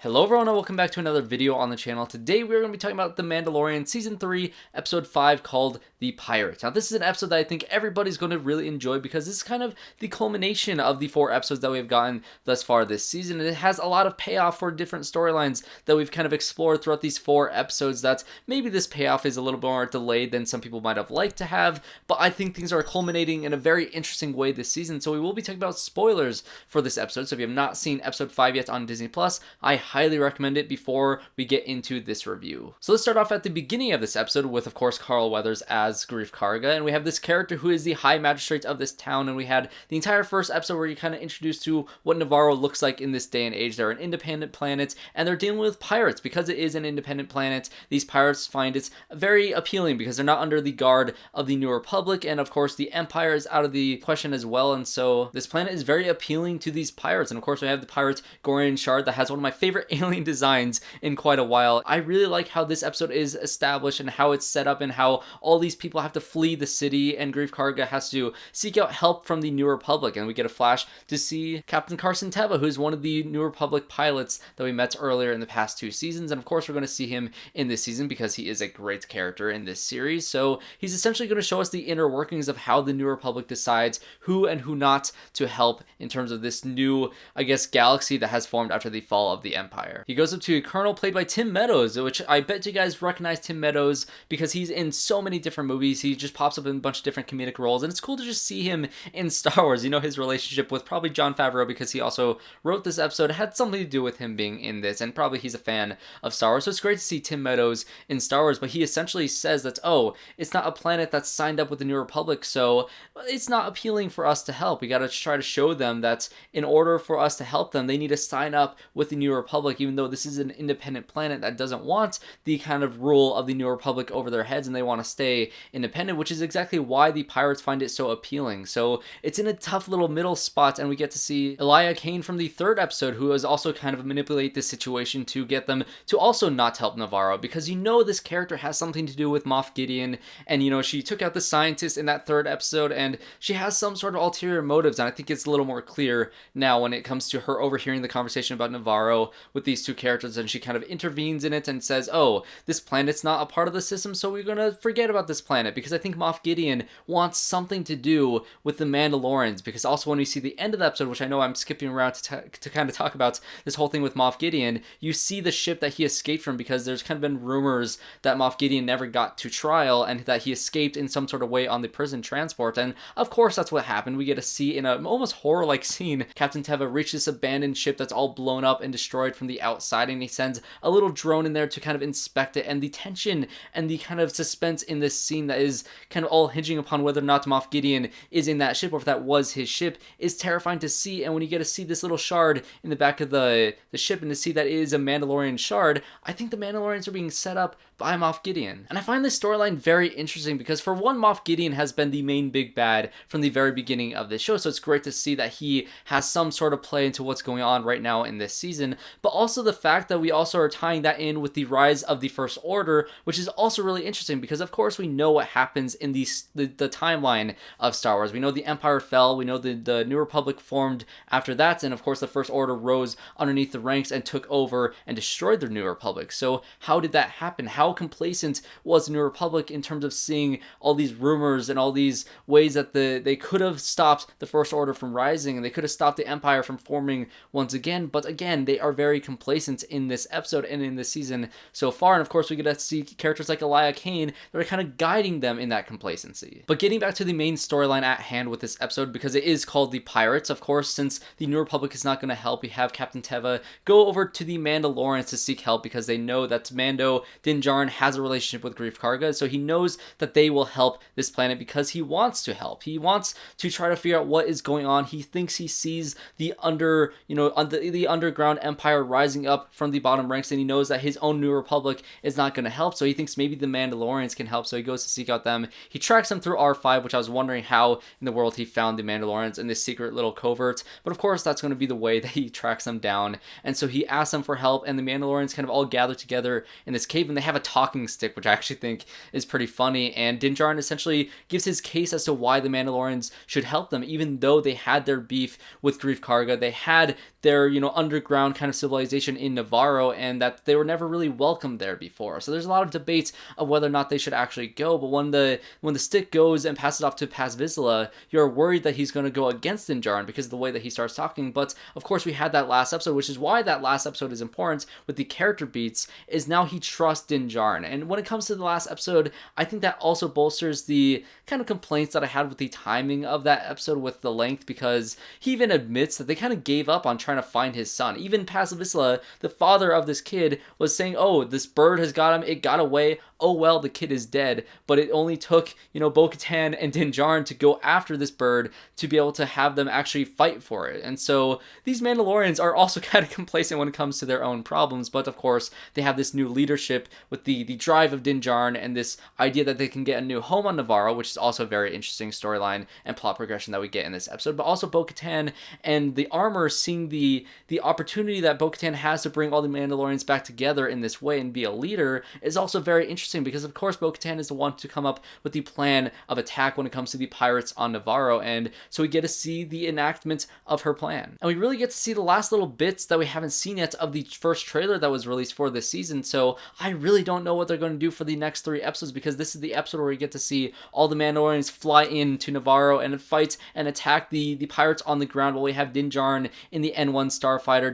Hello everyone and welcome back to another video on the channel. Today we're going to be talking about The Mandalorian Season 3, Episode 5 called The Pirates. Now this is an episode that I think everybody's going to really enjoy because this is kind of the culmination of the 4 episodes that we've gotten thus far this season. And it has a lot of payoff for different storylines that we've kind of explored throughout these 4 episodes. That maybe this payoff is a little more delayed than some people might have liked to have, but I think things are culminating in a very interesting way this season. So we will be talking about spoilers for this episode. So if you have not seen Episode 5 yet on Disney+, I highly recommend it before we get into this review. So let's start off at the beginning of this episode with, of course, Carl Weathers as Greef Karga, and we have this character who is the High Magistrate of this town, and we had the entire first episode where you kind of introduced to what Navarro looks like in this day and age. They're an independent planet, and they're dealing with pirates. Because it is an independent planet, these pirates find it very appealing because they're not under the guard of the New Republic, and of course the Empire is out of the question as well, and so this planet is very appealing to these pirates. And of course we have the pirate Gorian Shard that has one of my favorite alien designs in quite a while. I really like how this episode is established and how it's set up and how all these people have to flee the city and Greef Karga has to seek out help from the New Republic, and we get a flash to see Captain CARSON TEVA, who's one of the New Republic pilots that we met earlier in the past 2 seasons, and of course we're going to see him in this season because he is a great character in this series. So he's essentially going to show us the inner workings of how the New Republic decides who and who not to help in terms of this new, I guess, galaxy that has formed after the fall of the Empire. He goes up to a colonel played by Tim Meadows, which I bet you guys recognize Tim Meadows because he's in so many different movies. He just pops up in a bunch of different comedic roles, and it's cool to just see him in Star Wars. You know, his relationship with probably Jon Favreau, because he also wrote this episode, had something to do with him being in this, and probably he's a fan of Star Wars. So it's great to see Tim Meadows in Star Wars, but he essentially says that, oh, it's not a planet that's signed up with the New Republic, so it's not appealing for us to help. We gotta try to show them that in order for us to help them, they need to sign up with the New Republic, even though this is an independent planet that doesn't want the kind of rule of the New Republic over their heads, and they want to stay independent, which is exactly why the pirates find it so appealing. So it's in a tough little middle spot, and we get to see ELIA Kane from the 3rd episode, who is also kind of manipulate this situation to get them to also not help Navarro, because you know this character has something to do with Moff Gideon, and you know she took out the scientist in that 3rd episode, and she has some sort of ulterior motives, and I think it's a little more clear now when it comes to her overhearing the conversation about Navarro with these 2 characters, and she kind of intervenes in it and says, oh, this planet's not a part of the system, so we're gonna forget about this planet, because I think Moff Gideon wants something to do with the Mandalorians. Because also when we see the end of the episode, which I know I'm skipping around to kind of talk about this whole thing with Moff Gideon, you see the ship that he escaped from, because there's kind of been rumors that Moff Gideon never got to trial and that he escaped in some sort of way on the prison transport, and of course that's what happened. We get to see in an almost horror-like scene Captain Teva reach this abandoned ship that's all blown up and destroyed from the outside, and he sends a little drone in there to kind of inspect it, and the tension and the kind of suspense in this scene that is kind of all hinging upon whether or not Moff Gideon is in that ship, or if that was his ship, is terrifying to see. And when you get to see this little shard in the back of the ship and to see that it is a Mandalorian shard, I think the Mandalorians are being set up by Moff Gideon. And I find this storyline very interesting because, for one, Moff Gideon has been the main big bad from the very beginning of this show, so it's great to see that he has some sort of play into what's going on right now in this season, but also the fact that we also are tying that in with the rise of the First Order, which is also really interesting because, of course, we know what happens in the timeline of Star Wars. We know the Empire fell, we know the New Republic formed after that, and of course the First Order rose underneath the ranks and took over and destroyed the New Republic. So how did that happen? How complacent was the New Republic in terms of seeing all these rumors and all these ways that they could have stopped the First Order from rising, and they could have stopped the Empire from forming once again, but again, they are very complacent in this episode and in this season so far. And of course we get to see characters like ELIA Kane that are kind of guiding them in that complacency. But getting back to the main storyline at hand with this episode, because it is called The Pirates, of course, since the New Republic is not going to help, we have Captain Teva go over to the Mandalorians to seek help because they know that Mando Din Djarin has a relationship with Greef Karga, so he knows that they will help this planet because he wants to help. He wants to try to figure out what is going on. He thinks he sees the the underground empire rising up from the bottom ranks, and he knows that his own New Republic is not going to help, so he thinks maybe the Mandalorians can help, so he goes to seek out them. He tracks them through R5, which I was wondering how in the world he found the Mandalorians in this secret little covert, but of course that's going to be the way that he tracks them down, and so he asks them for help, and the Mandalorians kind of all gather together in this cave, and they have a talking stick, which I actually think is pretty funny. And Din Djarin essentially gives his case as to why the Mandalorians should help them, even though they had their beef with Greef Karga, they had their, you know, underground kind of civilization in Navarro, and that they were never really welcomed there before. So there's a lot of debates of whether or not they should actually go. But when the stick goes and passes off to Paz Vizsla, you're worried that he's going to go against Din Djarin because of the way that he starts talking. But of course, we had that last episode, which is why that last episode is important with the character beats, is now he trusts Din Djarin. And when it comes to the last episode, I think that also bolsters the kind of complaints that I had with the timing of that episode with the length, because he even admits that they kind of gave up on trying to find his son. Even Paz Vizsla, the father of this kid, was saying, oh, this bird has got him, it got away, oh well, the kid is dead. But it only took, you know, Bo-Katan and Din Djarin to go after this bird to be able to have them actually fight for it. And so these Mandalorians are also kind of complacent when it comes to their own problems, but of course they have this new leadership with the drive of Din Djarin and this idea that they can get a new home on Navarro, which is also a very interesting storyline and plot progression that we get in this episode. But also Bo-Katan and the armor seeing the opportunity that Bo-Katan has to bring all the Mandalorians back together in this way and be a leader is also very interesting, because of course Bo-Katan is the one to come up with the plan of attack when it comes to the pirates on Navarro, and so we get to see the enactment of her plan. And we really get to see the last little bits that we haven't seen yet of the first trailer that was released for this season, so I really don't know what they're going to do for the next 3 episodes, because this is the episode where we get to see all the Mandalorians fly into Navarro and fight and attack the pirates on the ground, while we have Din Djarin in the N1 starfighter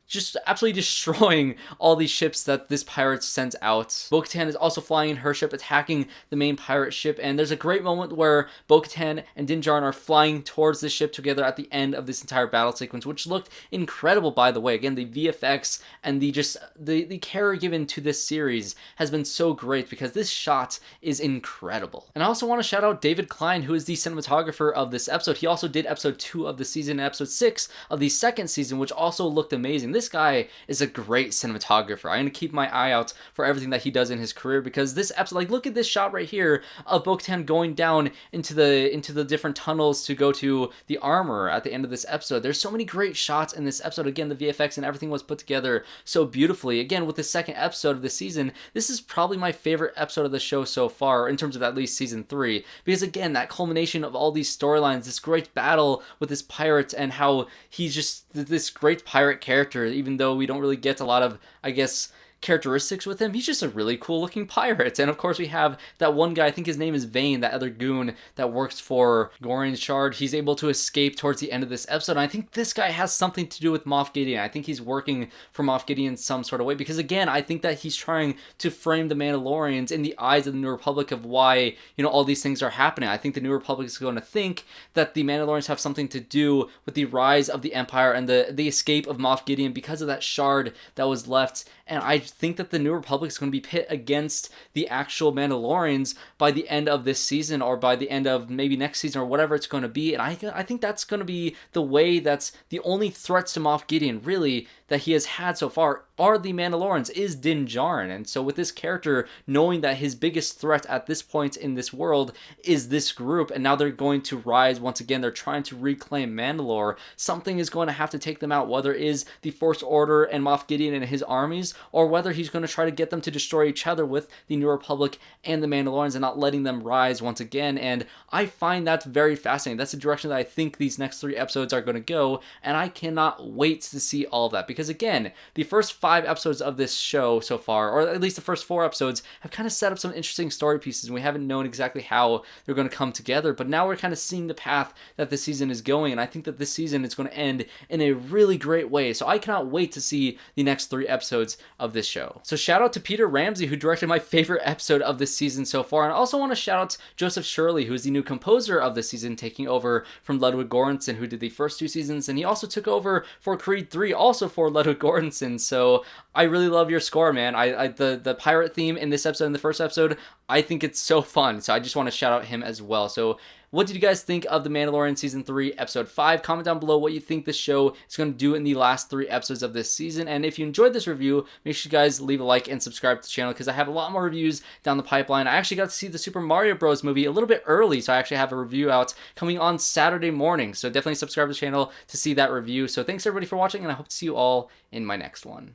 just absolutely destroying all these ships that this pirate sends out. Bo-Katan is also flying in her ship, attacking the main pirate ship, and there's a great moment where Bo-Katan and Din Djarin are flying towards the ship together at the end of this entire battle sequence, which looked incredible, by the way. Again, the VFX and the care given to this series has been so great, because this shot is incredible. And I also want to shout out David Klein, who is the cinematographer of this episode. He also did episode 2 of the season and episode 6 of the second season, which also looked amazing. This guy is a great cinematographer. I'm going to keep my eye out for everything that he does in his career, because this episode, like, look at this shot right here of Bo-Katan going down into the different tunnels to go to the armor at the end of this episode. There's so many great shots in this episode. Again, the VFX and everything was put together so beautifully. Again, with the second episode of the season, this is probably my favorite episode of the show so far, in terms of at least season 3, because again, that culmination of all these storylines, this great battle with this pirate, and how he's just this great pirate character, even though we don't really get a lot of, I guess, characteristics with him. He's just a really cool looking pirate. And of course we have that one guy, I think his name is Vane, that other goon that works for Gorian Shard. He's able to escape towards the end of this episode, and I think this guy has something to do with Moff Gideon. I think he's working for Moff Gideon some sort of way, because again, I think that he's trying to frame the Mandalorians in the eyes of the New Republic of why, you know, all these things are happening. I think the New Republic is going to think that the Mandalorians have something to do with the rise of the Empire and the escape of Moff Gideon because of that shard that was left. And I think that the New Republic is going to be pit against the actual Mandalorians by the end of this season, or by the end of maybe next season, or whatever it's going to be. And I think that's going to be the way. That's the only threats to Moff Gideon, really, that he has had so far are the Mandalorians, is Din Djarin. And so with this character knowing that his biggest threat at this point in this world is this group, and now they're going to rise once again, they're trying to reclaim Mandalore, something is going to have to take them out, whether it is the First Order and Moff Gideon and his armies, or whether he's going to try to get them to destroy each other with the New Republic and the Mandalorians, and not letting them rise once again. And I find that very fascinating. That's the direction that I think these next 3 episodes are going to go, and I cannot wait to see all of that, because again, the first 5 episodes of this show so far, or at least the first 4 episodes, have kind of set up some interesting story pieces, and we haven't known exactly how they're going to come together, but now we're kind of seeing the path that the season is going, and I think that this season is going to end in a really great way. So I cannot wait to see the next 3 episodes of this show. So shout out to Peter Ramsey, who directed my favorite episode of this season so far, and I also want to shout out Joseph Shirley, who is the new composer of this season, taking over from Ludwig Göransson, who did the first 2 seasons, and he also took over for Creed 3, also for Ludwig Göransson. So I really love your score, man. The pirate theme in this episode, in the first episode, I think it's so fun. So I just want to shout out him as well. So what did you guys think of The Mandalorian Season 3, Episode 5? Comment down below what you think this show is going to do in the last 3 episodes of this season. And if you enjoyed this review, make sure you guys leave a like and subscribe to the channel, because I have a lot more reviews down the pipeline. I actually got to see the Super Mario Bros. Movie a little bit early, so I actually have a review out coming on Saturday morning. So definitely subscribe to the channel to see that review. So thanks everybody for watching, and I hope to see you all in my next one.